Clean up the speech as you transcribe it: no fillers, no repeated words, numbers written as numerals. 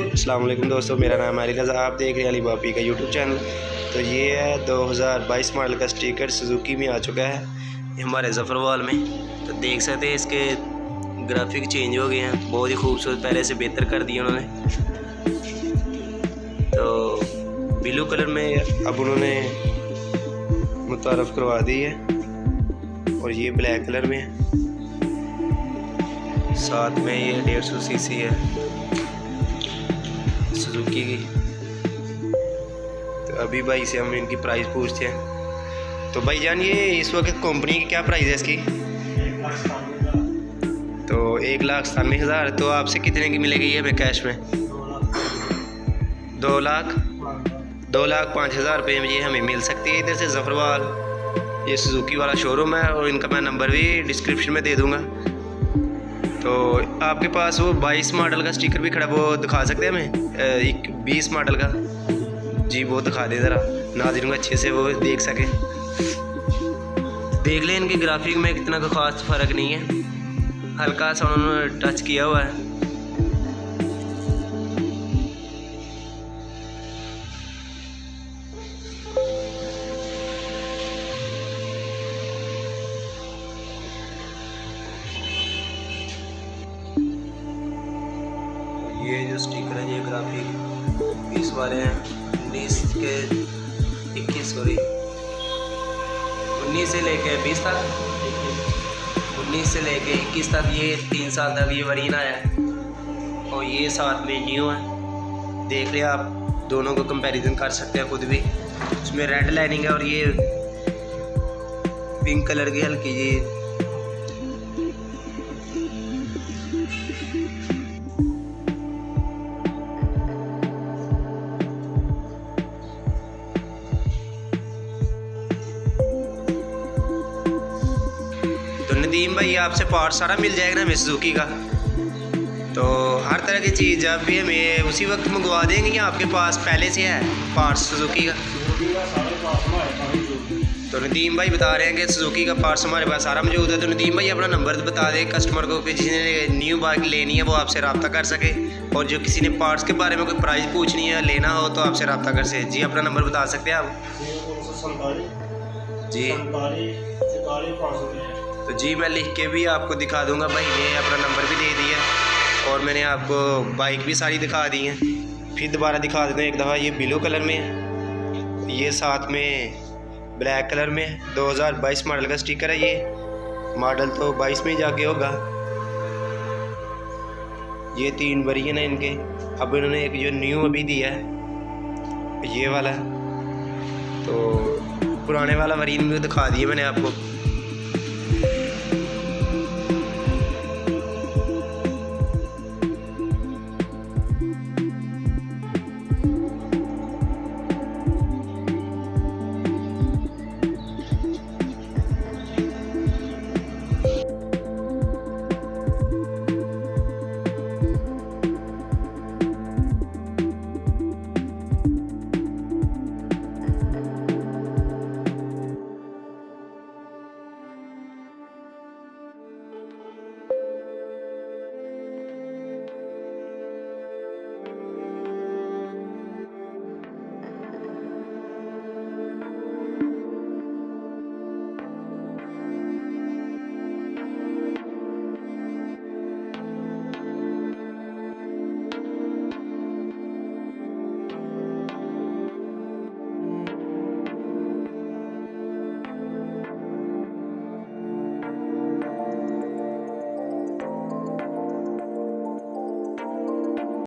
अस्सलाम वालेकुम दोस्तों, मेरा नाम है रज़ा। आप देख रहे हैं अली बापी का यूट्यूब चैनल। तो ये है 2022 मॉडल का स्टिकर सुजुकी में आ चुका है, ये हमारे ज़फ़रवाल में। तो देख सकते हैं इसके ग्राफिक चेंज हो गए हैं, बहुत ही खूबसूरत, पहले से बेहतर कर दिए उन्होंने। तो ब्लू कलर में अब उन्होंने मुतारफ़ करवा दी है, और ये ब्लैक कलर में है। साथ में ये 150 सीसी है सुजुकी की। तो अभी भाई से हम इनकी प्राइस पूछते हैं। तो भाई जान, ये इस वक्त कंपनी की क्या प्राइस है इसकी? तो 1,97,000। तो आपसे कितने की मिलेगी ये हमें कैश में? 2,05,000 रुपये में ये हमें मिल सकती है। इधर से ज़फ़रवाल ये सुजुकी वाला शोरूम है, और इनका मैं नंबर भी डिस्क्रिप्शन में दे दूँगा। तो आपके पास वो 22 मॉडल का स्टिकर भी खड़ा, वो दिखा सकते हैं हमें? 20 मॉडल का जी, वो दिखा दे ज़रा, नाज़रीन अच्छे से वो देख सके। देख लें इनके ग्राफिक में कितना का ख़ास फ़र्क नहीं है, हल्का सा उन्होंने टच किया हुआ है। ये जो स्टिकर है, ये ग्राफिक 20 वाले हैं, 19 से लेके 20 तक, 19 से लेके 21 तक, ये 3 साल तक ये वरीना है। और ये साथ में न्यू है, देख रहे हैं आप, दोनों को कंपैरिजन कर सकते हैं खुद भी। उसमें रेड लाइनिंग है, और ये पिंक कलर की हल्की जी नदीम भाई, आपसे पार्ट सारा मिल जाएगा ना हमें सुजुकी का? तो हर तरह की चीज़ जब भी हमें उसी वक्त मंगवा देंगे, या आपके पास पहले से है पार्ट सुजुकी का? तो नदीम भाई बता रहे हैं कि सुजुकी का पार्ट्स हमारे पास सारा मौजूद है। तो नदीम भाई अपना नंबर बता दें कस्टमर को कि जिसने न्यू बाइक लेनी है वो आपसे रब्ता कर सके, और जो किसी ने पार्ट्स के बारे में कोई प्राइस पूछनी है, लेना हो, तो आपसे रब्ता कर सके। जी अपना नंबर बता सकते हैं आप? जी तो जी मैं लिख के भी आपको दिखा दूंगा भाई, ये अपना नंबर भी दे दिया, और मैंने आपको बाइक भी सारी दिखा दी हैं। फिर दोबारा दिखा देते हैं एक दफ़ा। ये ब्लू कलर में है, ये साथ में ब्लैक कलर में है। 2022 मॉडल का स्टिकर है, ये मॉडल तो 22 में ही जाके होगा। ये 3 वेरिएंट है इनके। अब इन्होंने एक जो न्यू अभी दिया है ये वाला, तो पुराने वाला वेरिएंट भी दिखा दिया मैंने आपको।